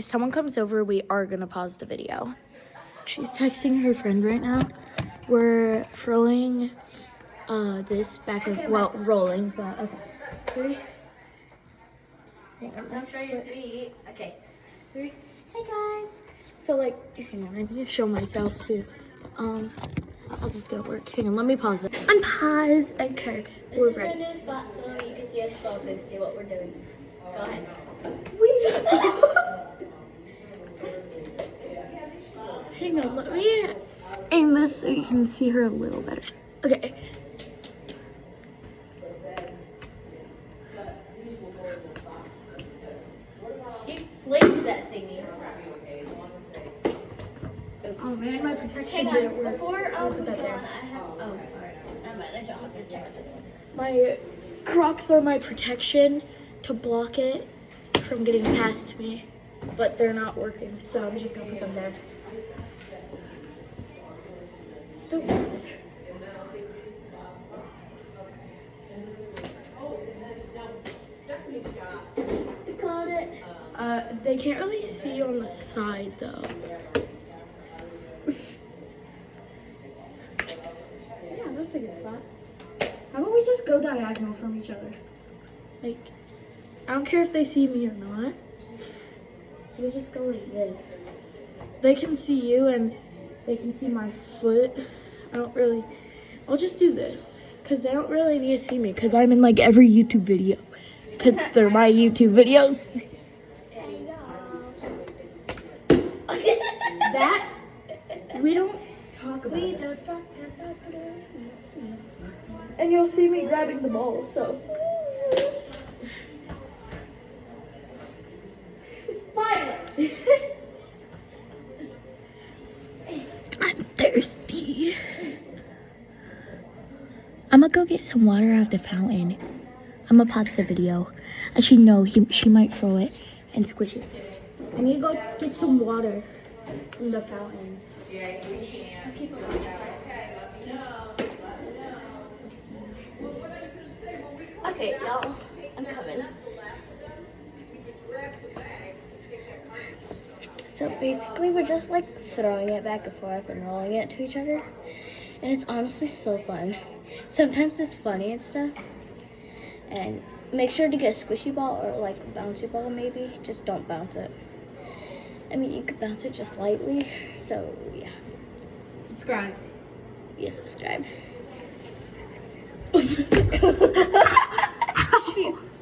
if someone comes over, we are gonna pause the video. She's texting her friend right now. We're throwing this back and well, rolling, but okay. 3. Hang on, Don't show your feet. Okay. 3. Hey guys. So like, hang on, I need to show myself too. How's this gonna work? Hang on, let me pause it. Unpause. Okay, we're This is ready. a new spot, so you can see us both and see what we're doing. Go ahead. Hang on, let me aim this so you can see her a little better. Okay. She flings that thingy. Oh man, my protection Hang didn't on. work. Before We we put go that on, there. I have. Oh, alright. Never mind. I don't have to text it. My Crocs are my protection to block it from getting past me, but they're not working, so I'm just gonna put them there. Still there. We called it. They can't really see you on the side though. Yeah, that's a good spot. How about we just go diagonal from each other? Like, I don't care if they see me or not. We just go like this. They can see you and they can see my foot. I'll just do this. Because they don't really need to see me. Because I'm in like every YouTube video. Because they're my YouTube videos. That, we don't talk about We it. don't talk about it. And you'll see me grabbing the ball, so. Fire! I'm thirsty. I'm gonna go get some water out of the fountain. I'm gonna pause the video. Actually, no, she might throw it and squish it first. I need to go get some water from the fountain. Okay, y'all. I'm coming. So basically, we're just like throwing it back and forth and rolling it to each other. And it's honestly so fun. Sometimes it's funny and stuff. And make sure to get a squishy ball or like a bouncy ball maybe. Just don't bounce it. I mean, you could bounce it just lightly. So, yeah. Subscribe. Yeah, subscribe. Ow.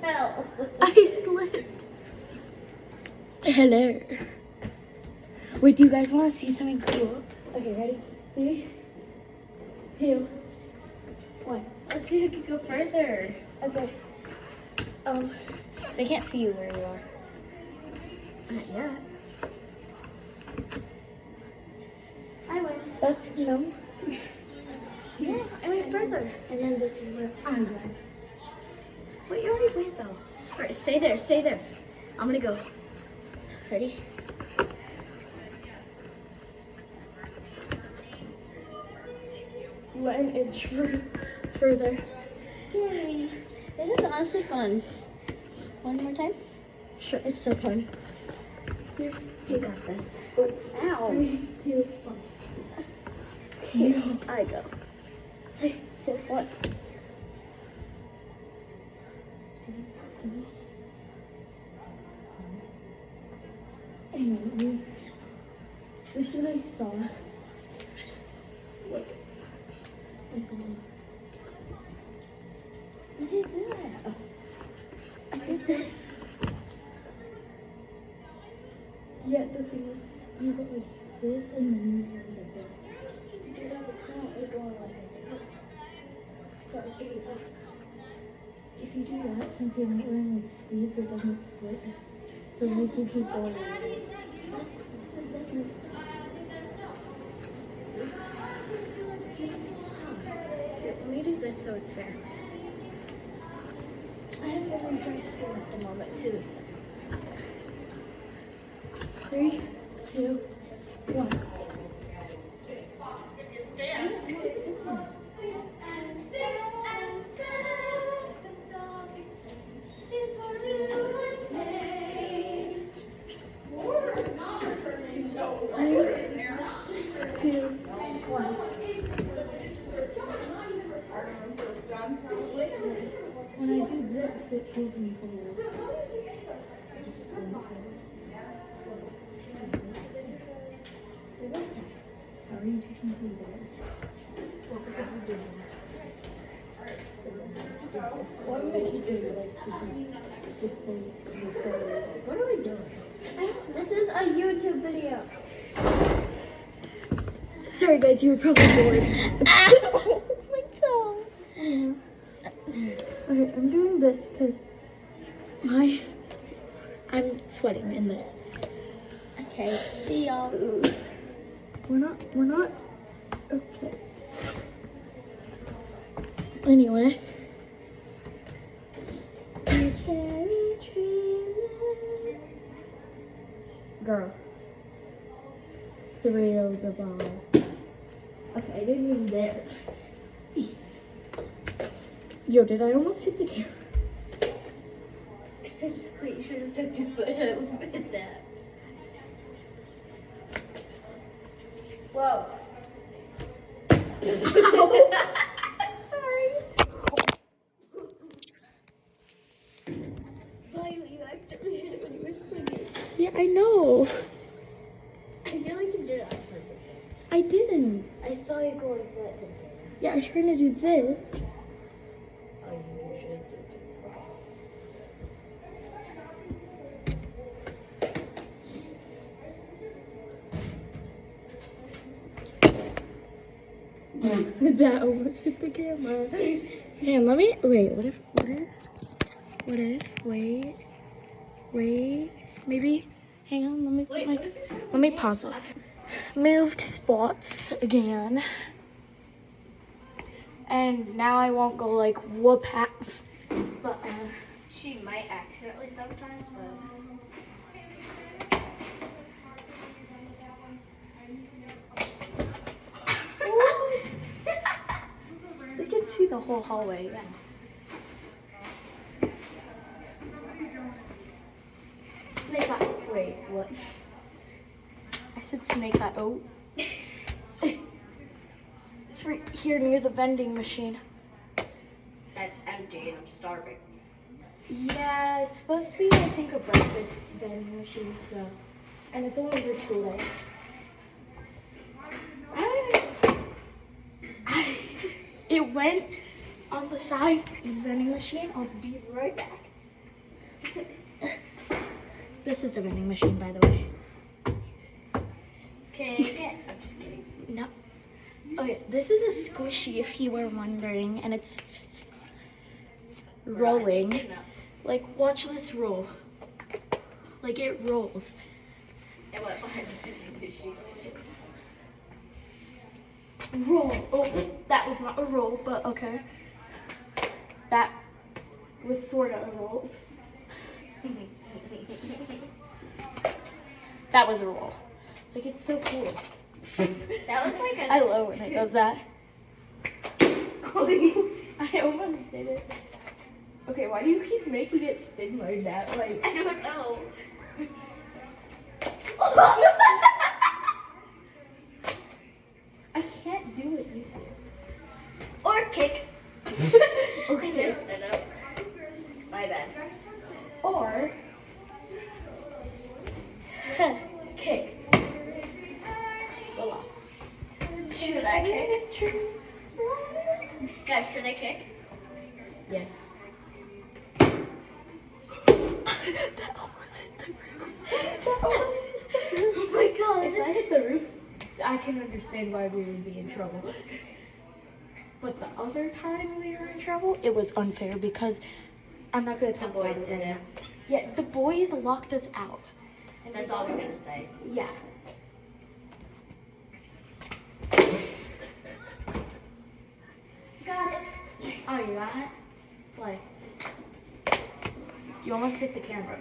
Hell. I slipped. Hello. Wait, do you guys want to see something cool? Okay, ready? 3, 2, 1. Let's see who can go further. Okay. They can't see you where you are. Not yet. I win. That's, Yeah, I went further. And then this is where I went. Wait, you already went though. Alright, stay there, stay there. I'm gonna go. Ready? Went an inch further. Yay. This is honestly fun. One more time? Sure. It's so fun. Here, You got this. Ow. 3, 2, 1. Here, I go. 3, 2, 1. And this is what I saw. Look. I saw. I didn't do that. Oh. I did this. Yeah, the thing is, you go like this and then you go like this. To get out of the front, we're going like this. That was really good. If you do that, since you're not wearing like sleeves, it doesn't slip. So it makes you keep going. Here, let me do this so it's fair. I have really dry skin at the moment too. So. 3, 2, 1. 2, 1. When I do this, it kills me forward. How are you taking me there? Well, because you did that. Why do I keep doing this? Because this goes forward. What are we doing? This is a YouTube video. Sorry guys, you were probably bored. Ow! My toe. Okay, I'm doing this because I'm sweating in this. Okay, see y'all. We're not, okay. Anyway. Cherry tree. Girl. Thrill the ball. Okay, I didn't even dare. Yo, did I almost hit the camera? Wait, you should have tucked your foot up with that. Whoa. Sorry. Violet, you accidentally hit it when you were swinging. Yeah, I know. I feel like you did it on purpose. I didn't. I saw you go like that. Yeah, I was trying to do this. Oh, you should do it. That almost hit the camera. Man, let me, wait, wait, maybe, hang on, let me pause this. Moved spots again. And now I won't go like whoop half, but She might accidentally sometimes, but. you can see the whole hallway, yeah. Snake eye, wait, what? I said snake eye, oh. It's right here near the vending machine. That's empty and I'm starving. Yeah, it's supposed to be, I think, a breakfast vending machine, so. And it's only for school days. It went on the side of the vending machine. I'll be right back. This is the vending machine, by the way. Okay, I'm just kidding. No. Okay, this is a squishy, if you were wondering, and it's rolling. No. Like, watch this roll. Like, it rolls. It went behind the vending machine. Roll. Oh, that was not a roll, but okay. That was sort of a roll. That was a roll. Like, it's so cool. That was like a. I love when it does that. I almost did it. Okay, why do you keep making it spin like that? Like, I don't know. I can't do it. You can. Or kick. Okay. Messed it up. My bad. Or kick. Roll off. Should I kick? Guys, should I kick? Yes. That almost hit the roof. That almost hit the roof. Oh my god. If that hit the roof, I can understand why we would be in trouble. But the other time we were in trouble, it was unfair because I'm not gonna The talk boys about it did right it. now. Yeah, the boys locked us out. And That's all we're gonna say. Yeah. Got it. Oh, you got it? It's like you almost hit the camera.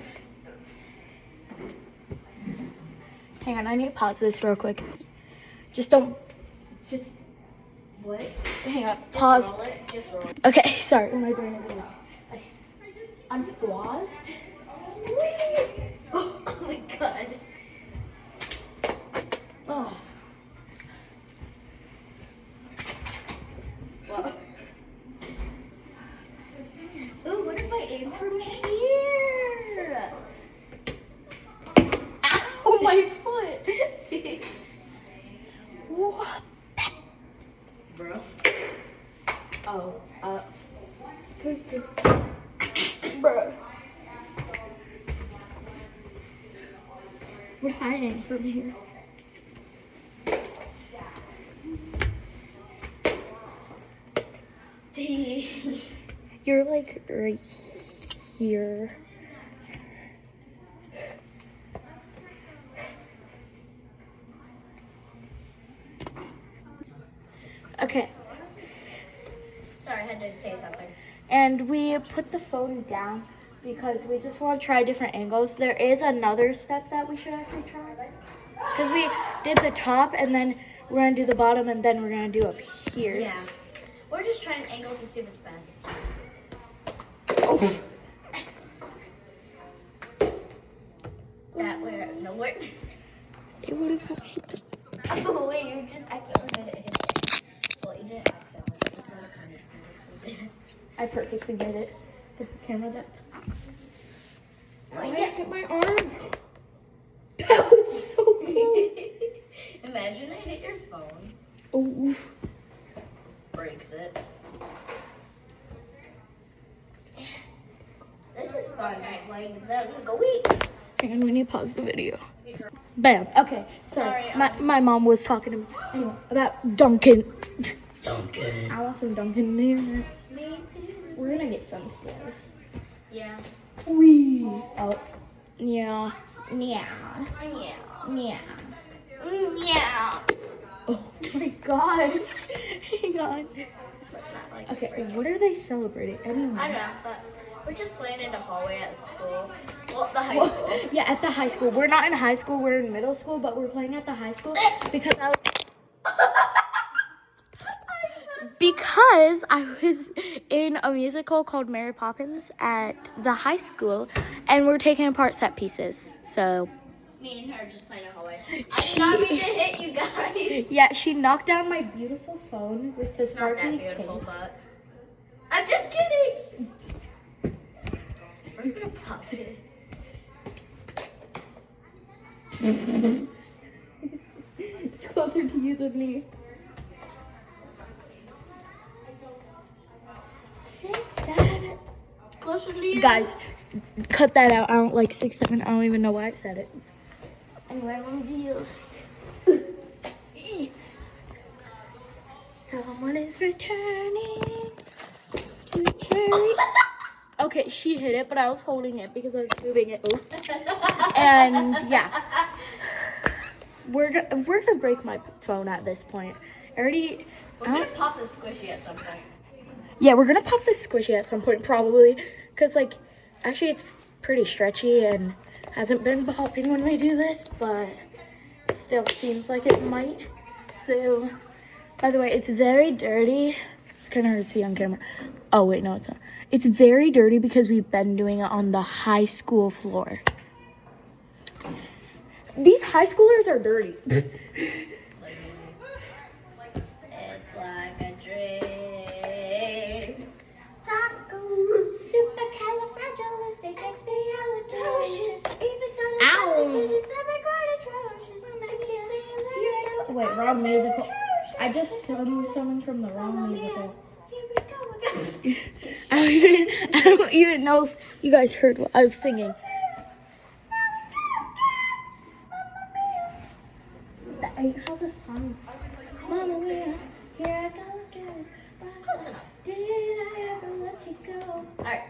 Hang on, I need to pause this real quick. Just what? Hang on, pause. Just roll it. Just roll it. Okay, sorry, my brain is in I'm paused. Oh my god. Oh, my foot. What? Bro. Oh, bro. We're hiding from here. You're like right here. Okay. Sorry, I had to say something. And we put the phone down because we just want to try different angles. There is another step that we should actually try. Because we did the top and then we're going to do the bottom and then we're going to do up here. Yeah. We're just trying angles to see what's best. Oh. That way, no, where? It would have hit the... Oh, wait, you just accidentally hit it. Well, you didn't accidentally, but you sort of kind of. I purposely did it. Put the camera down. Oh, I yeah. hit my arm. That was so close. Imagine I hit your phone, Oh. breaks it. This is fun, just letting them go eat. And we need to pause the video. Bam. Okay. Sorry. Sorry, My mom was talking to me anyway about Dunkin'. Dunkin'. I want some Dunkin' Donuts. Me too. We're gonna get some still. Yeah. Wee. Oh. Yeah. Yeah. Yeah. Yeah. Oh my god. Hang on. But not like Okay, break it. what are they celebrating? Anyway. I don't know, but we're just playing in the hallway at school. Well, the high Well, school. yeah, at the high school. We're not in high school, we're in middle school, but we're playing at the high school because I was in a musical called Mary Poppins at the high school and we're taking apart set pieces. So Me and her just playing in the hallway. I did not mean to hit you guys. yeah, she knocked down my beautiful phone with this It's not that sparkly beautiful, case. but I'm just kidding. We're just gonna pop it. It's closer to you than me. 6, 7. Closer to you. Guys, cut that out. I don't like 6, 7. I don't even know why I said it. Anyway, I'm gonna do you. Someone is returning to carry. Okay, she hit it, but I was holding it because I was moving it. Oops. And yeah, we're gonna break my phone at this point. We're gonna pop the squishy at some point. Yeah, we're gonna pop the squishy at some point probably, cause like actually it's pretty stretchy and hasn't been popping when we do this, but it still seems like it might. So, by the way, it's very dirty. It's kind of hard to see on camera. Oh wait, no, it's not. It's very dirty because we've been doing it on the high school floor. These high schoolers are dirty. It's like a dream. Tacos, supercalifragilisticexpialidocious. Even though Ow. the Wait, wrong musical. I just sung someone from the wrong musical. Here we go again. I don't even know if you guys heard what I was singing. I how the song. Mama Mia, here I go again. Close enough. Did I ever let you go? Alright.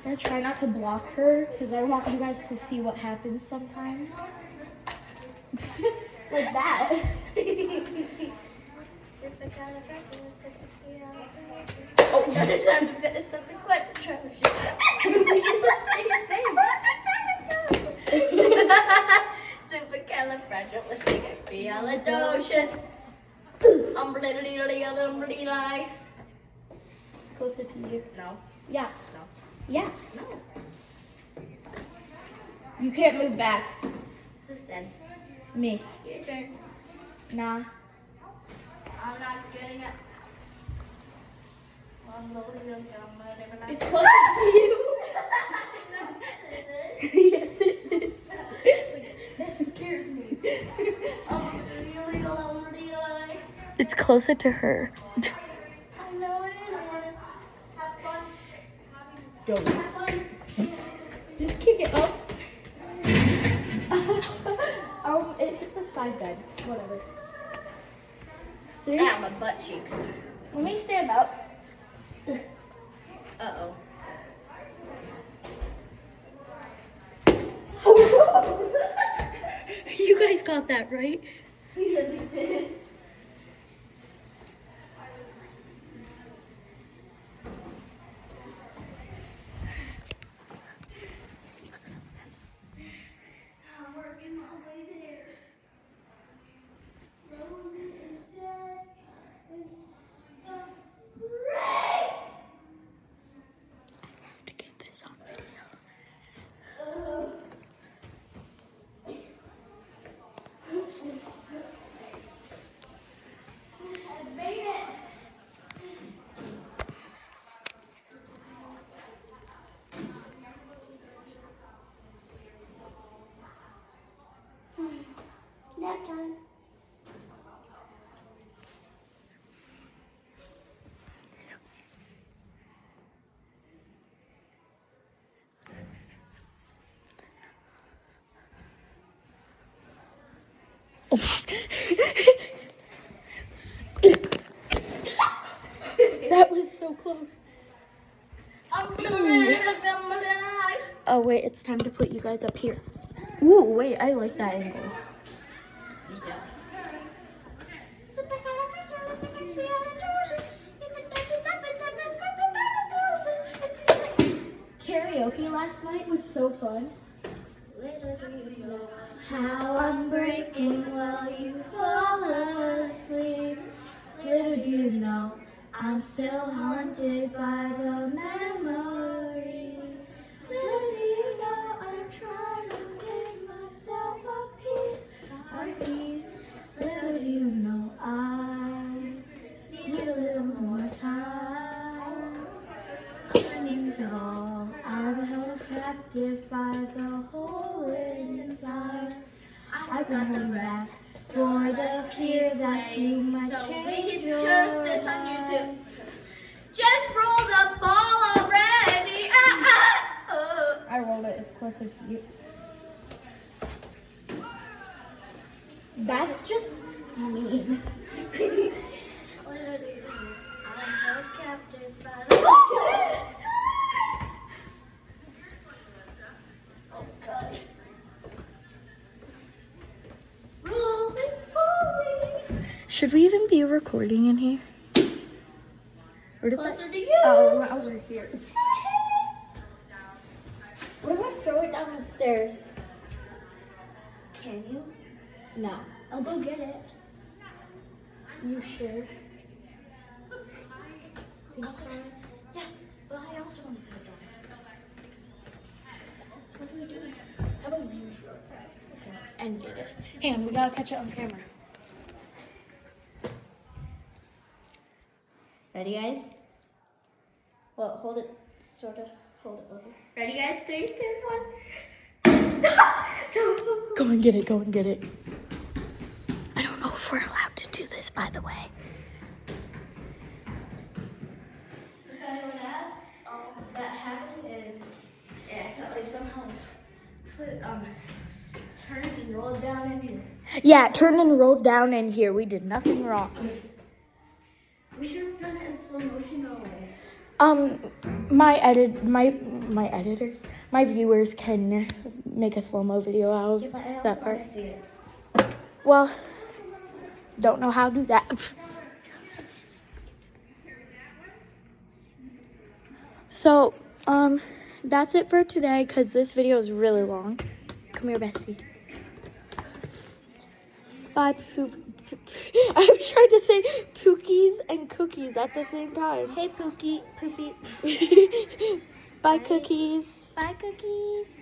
I try not to block her because I want you guys to see what happens sometimes. Like that. Oh, that is something quite atrocious. We did the same thing. Supercalifragilisticexpialidocious. Umbrella-dee-dee-dee-dee-dee-dee. Closer to you. No. Yeah. No. Yeah. No. You can't move back. Who said? Me. Your turn. Nah. I'm not getting it. I'm loading the camera. It's closer to you. Yes, it is. That scared me. It's closer to her. I know it is. I want us to have fun. Don't. Have fun. Just kick it up. It hit the side beds. Whatever. See? Ow, my butt cheeks. Let me stand up. Uh-oh. You guys got that right? We really did. I'm working my way there. have to get this on video. I made it. Nap time. That was so close. Oh wait, it's time to put you guys up here. Ooh, wait, I like that angle. Karaoke last night was so fun. How I'm breaking while you fall asleep. Little do you know, I'm still haunted by the memories. Little do you know, I'm trying to give myself a piece. Little do you know, I need a little more time. Underneath it all, I'm held captive by the hole inside. I've been holding back for the fear that you might change. We can post this on YouTube. Just roll the ball already. I rolled it. It's closer to you. That's just mean. I'm held captive by the... Oh, God. Should we even be recording in here? Or did that- Closer to you. Oh, we're over here. What if I throw it down the stairs? Can you? No. I'll go get it. You sure? Yeah, but I also want to put it down. So what do we do? How about you? And get it. Hang on, we gotta catch it on camera. Ready, guys? Well, hold it, hold it over. Ready, guys? 3, 2, 1. That was so cool. Go and get it, go and get it. I don't know if we're allowed to do this, by the way. If anyone asks, that happened is it accidentally somehow turned and rolled down in here. Yeah, it turned and rolled down in here. We did nothing wrong. We should have done it in slow motion all the way. My editors, my viewers can make a slow-mo video out of that part. I see it. Well, don't know how to do that. So, that's it for today because this video is really long. Come here, bestie. Bye, poop. I'm trying to say pookies and cookies at the same time. Hey, Pookie, Poopy. Bye, cookies. Bye, cookies.